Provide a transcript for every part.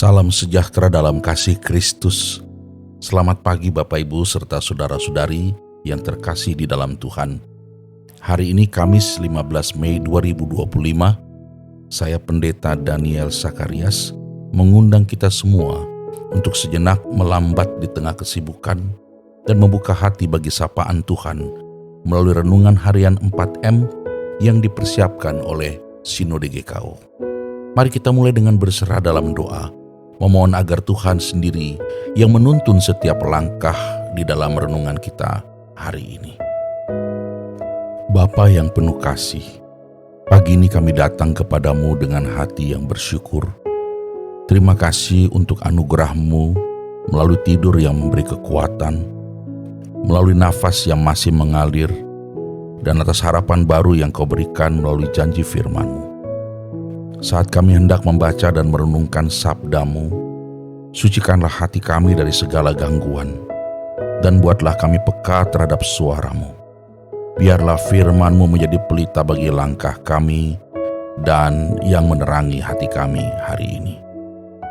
Salam sejahtera dalam kasih Kristus. Selamat pagi Bapak Ibu serta saudara-saudari yang terkasih di dalam Tuhan. Hari ini Kamis 15 Mei 2025, saya Pendeta Daniel Sakarias mengundang kita semua untuk sejenak melambat di tengah kesibukan dan membuka hati bagi sapaan Tuhan melalui renungan harian 4M yang dipersiapkan oleh Sinode GKO. Mari kita mulai dengan berserah dalam doa, memohon agar Tuhan sendiri yang menuntun setiap langkah di dalam renungan kita hari ini. Bapa yang penuh kasih, pagi ini kami datang kepadamu dengan hati yang bersyukur. Terima kasih untuk anugerah-Mu melalui tidur yang memberi kekuatan, melalui nafas yang masih mengalir, dan atas harapan baru yang Kau berikan melalui janji firman-Mu. Saat kami hendak membaca dan merenungkan sabda-Mu, sucikanlah hati kami dari segala gangguan, dan buatlah kami peka terhadap suara-Mu. Biarlah firman-Mu menjadi pelita bagi langkah kami dan yang menerangi hati kami hari ini.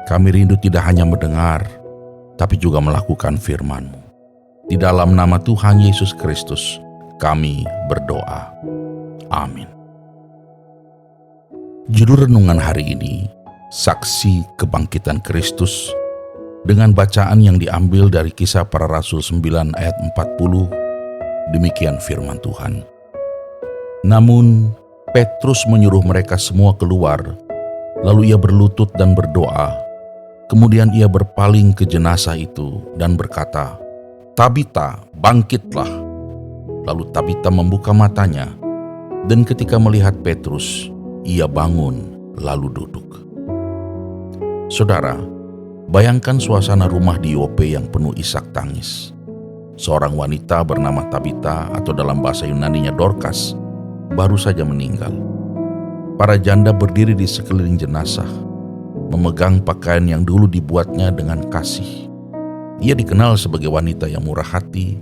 Kami rindu tidak hanya mendengar, tapi juga melakukan firman-Mu. Di dalam nama Tuhan Yesus Kristus, kami berdoa. Amin. Judul renungan hari ini, Saksi Kebangkitan Kristus, dengan bacaan yang diambil dari Kisah Para Rasul 9 ayat 40, demikian firman Tuhan. Namun, Petrus menyuruh mereka semua keluar, lalu ia berlutut dan berdoa. Kemudian ia berpaling ke jenazah itu dan berkata, "Tabita, bangkitlah." Lalu Tabita membuka matanya, dan ketika melihat Petrus, ia bangun lalu duduk. Saudara, bayangkan suasana rumah di Yope yang penuh isak tangis. Seorang wanita bernama Tabita atau dalam bahasa Yunaninya Dorcas baru saja meninggal. Para janda berdiri di sekeliling jenazah, memegang pakaian yang dulu dibuatnya dengan kasih. Ia dikenal sebagai wanita yang murah hati,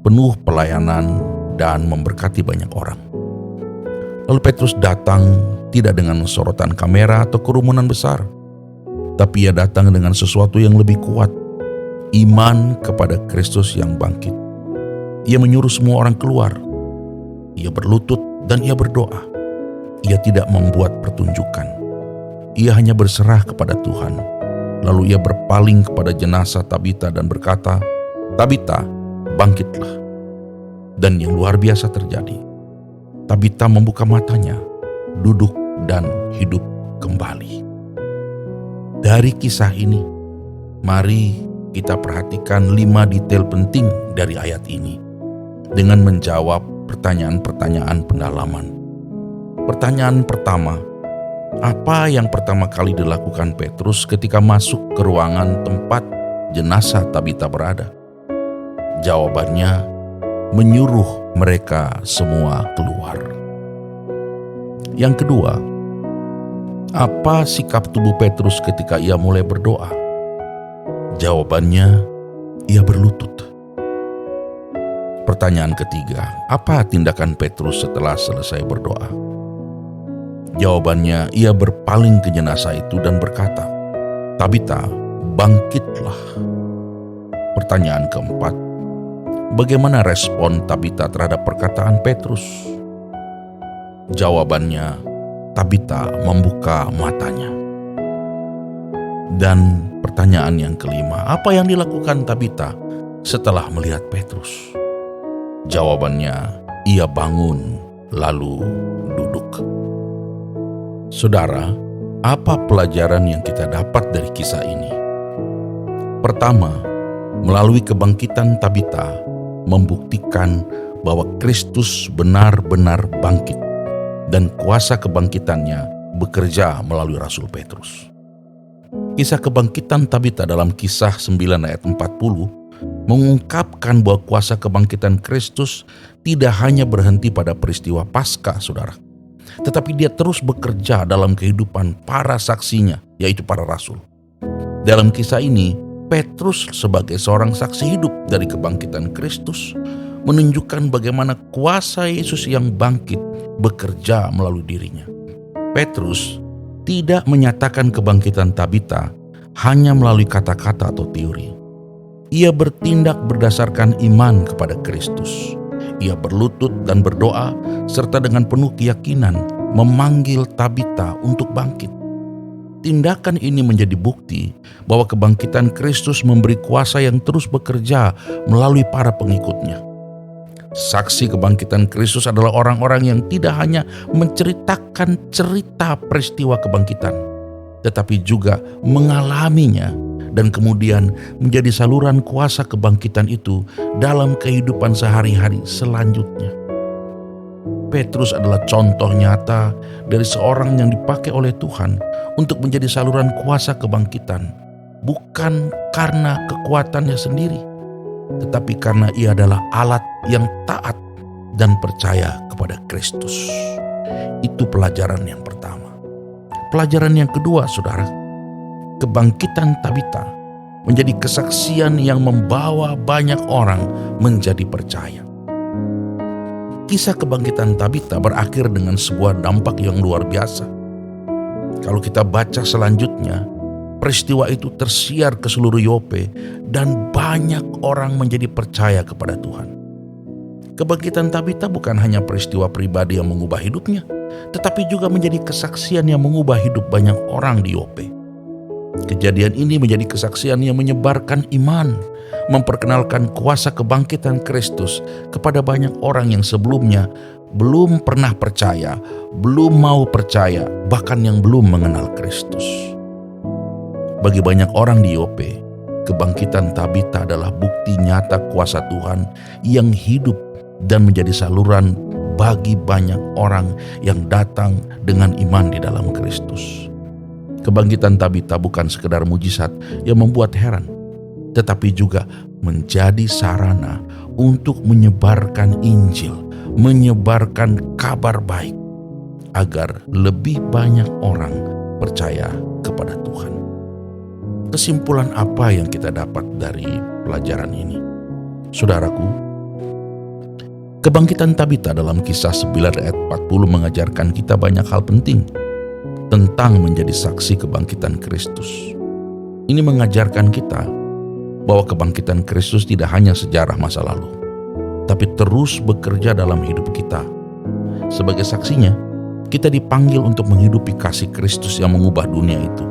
penuh pelayanan, dan memberkati banyak orang. Lalu Petrus datang tidak dengan sorotan kamera atau kerumunan besar, tapi ia datang dengan sesuatu yang lebih kuat, iman kepada Kristus yang bangkit. Ia menyuruh semua orang keluar. Ia berlutut dan ia berdoa. Ia tidak membuat pertunjukan. Ia hanya berserah kepada Tuhan. Lalu ia berpaling kepada jenazah Tabita dan berkata, "Tabita, bangkitlah." Dan yang luar biasa terjadi. Tabita membuka matanya, duduk dan hidup kembali. Dari kisah ini, mari kita perhatikan 5 detail penting dari ayat ini dengan menjawab pertanyaan-pertanyaan pendalaman. Pertanyaan pertama, apa yang pertama kali dilakukan Petrus ketika masuk ke ruangan tempat jenazah Tabita berada? Jawabannya, menyuruh mereka semua keluar. Yang kedua, apa sikap tubuh Petrus ketika ia mulai berdoa? Jawabannya, ia berlutut. Pertanyaan ketiga, apa tindakan Petrus setelah selesai berdoa? Jawabannya, ia berpaling ke jenazah itu dan berkata, "Tabita, bangkitlah." Pertanyaan keempat, bagaimana respon Tabita terhadap perkataan Petrus? Jawabannya, Tabita membuka matanya. Dan pertanyaan yang kelima, apa yang dilakukan Tabita setelah melihat Petrus? Jawabannya, ia bangun lalu duduk. Saudara, apa pelajaran yang kita dapat dari kisah ini? Pertama, melalui kebangkitan Tabita membuktikan bahwa Kristus benar-benar bangkit dan kuasa kebangkitannya bekerja melalui Rasul Petrus. Kisah kebangkitan Tabita dalam Kisah 9 ayat 40 mengungkapkan bahwa kuasa kebangkitan Kristus tidak hanya berhenti pada peristiwa Paskah, saudara, tetapi dia terus bekerja dalam kehidupan para saksinya, yaitu para rasul. Dalam kisah ini, Petrus sebagai seorang saksi hidup dari kebangkitan Kristus menunjukkan bagaimana kuasa Yesus yang bangkit bekerja melalui dirinya. Petrus tidak menyatakan kebangkitan Tabita hanya melalui kata-kata atau teori. Ia bertindak berdasarkan iman kepada Kristus. Ia berlutut dan berdoa serta dengan penuh keyakinan memanggil Tabita untuk bangkit. Tindakan ini menjadi bukti bahwa kebangkitan Kristus memberi kuasa yang terus bekerja melalui para pengikutnya. Saksi kebangkitan Kristus adalah orang-orang yang tidak hanya menceritakan cerita peristiwa kebangkitan, tetapi juga mengalaminya dan kemudian menjadi saluran kuasa kebangkitan itu dalam kehidupan sehari-hari selanjutnya. Petrus adalah contoh nyata dari seorang yang dipakai oleh Tuhan untuk menjadi saluran kuasa kebangkitan, bukan karena kekuatannya sendiri, tetapi karena ia adalah alat yang taat dan percaya kepada Kristus. Itu pelajaran yang pertama. Pelajaran yang kedua, saudara, kebangkitan Tabita menjadi kesaksian yang membawa banyak orang menjadi percaya. Kisah kebangkitan Tabita berakhir dengan sebuah dampak yang luar biasa. Kalau kita baca selanjutnya, peristiwa itu tersiar ke seluruh Yope dan banyak orang menjadi percaya kepada Tuhan. Kebangkitan Tabita bukan hanya peristiwa pribadi yang mengubah hidupnya, tetapi juga menjadi kesaksian yang mengubah hidup banyak orang di Yope. Kejadian ini menjadi kesaksian yang menyebarkan iman, memperkenalkan kuasa kebangkitan Kristus kepada banyak orang yang sebelumnya belum pernah percaya, belum mau percaya, bahkan yang belum mengenal Kristus. Bagi banyak orang di Yope, kebangkitan Tabita adalah bukti nyata kuasa Tuhan yang hidup dan menjadi saluran bagi banyak orang yang datang dengan iman di dalam Kristus. Kebangkitan Tabita bukan sekedar mujizat yang membuat heran, tetapi juga menjadi sarana untuk menyebarkan Injil, menyebarkan kabar baik, agar lebih banyak orang percaya kepada Tuhan. Kesimpulan apa yang kita dapat dari pelajaran ini? Saudaraku, kebangkitan Tabita dalam Kisah 9 ayat 40 mengajarkan kita banyak hal penting tentang menjadi saksi kebangkitan Kristus. Ini mengajarkan kita bahwa kebangkitan Kristus tidak hanya sejarah masa lalu, tapi terus bekerja dalam hidup kita. Sebagai saksinya, kita dipanggil untuk menghidupi kasih Kristus yang mengubah dunia itu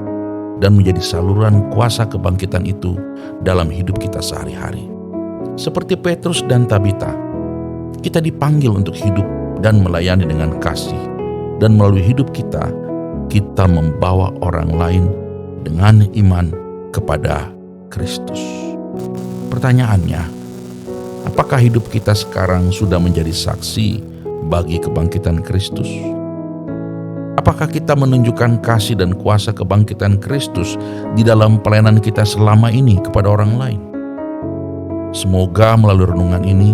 dan menjadi saluran kuasa kebangkitan itu dalam hidup kita sehari-hari. Seperti Petrus dan Tabita, kita dipanggil untuk hidup dan melayani dengan kasih, dan melalui hidup kita membawa orang lain dengan iman kepada Kristus. Pertanyaannya, apakah hidup kita sekarang sudah menjadi saksi bagi kebangkitan Kristus? Apakah kita menunjukkan kasih dan kuasa kebangkitan Kristus di dalam pelayanan kita selama ini kepada orang lain? Semoga melalui renungan ini,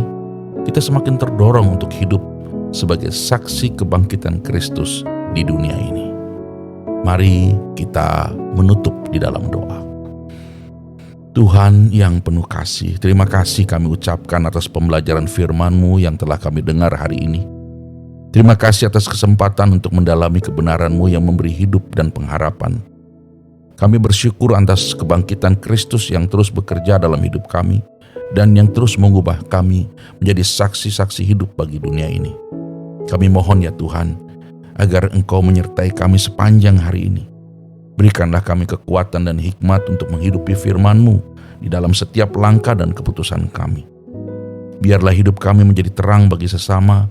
kita semakin terdorong untuk hidup sebagai saksi kebangkitan Kristus di dunia ini. Mari kita menutup di dalam doa. Tuhan yang penuh kasih, terima kasih kami ucapkan atas pembelajaran firman-Mu yang telah kami dengar hari ini. Terima kasih atas kesempatan untuk mendalami kebenaran-Mu yang memberi hidup dan pengharapan. Kami bersyukur atas kebangkitan Kristus yang terus bekerja dalam hidup kami dan yang terus mengubah kami menjadi saksi-saksi hidup bagi dunia ini. Kami mohon ya Tuhan, agar Engkau menyertai kami sepanjang hari ini. Berikanlah kami kekuatan dan hikmat untuk menghidupi firman-Mu di dalam setiap langkah dan keputusan kami. Biarlah hidup kami menjadi terang bagi sesama,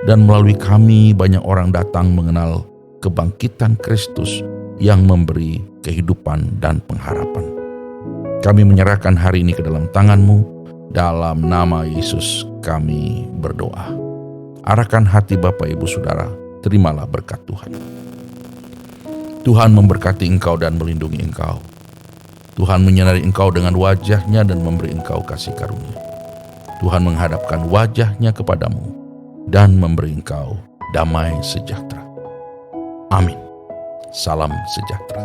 dan melalui kami banyak orang datang mengenal kebangkitan Kristus yang memberi kehidupan dan pengharapan. Kami menyerahkan hari ini ke dalam tangan-Mu, dalam nama Yesus kami berdoa. Arahkan hati Bapak Ibu Saudara, terimalah berkat Tuhan. Tuhan memberkati engkau dan melindungi engkau. Tuhan menyinari engkau dengan wajah-Nya dan memberi engkau kasih karunia. Tuhan menghadapkan wajah-Nya kepadamu dan memberi engkau damai sejahtera. Amin. Salam sejahtera.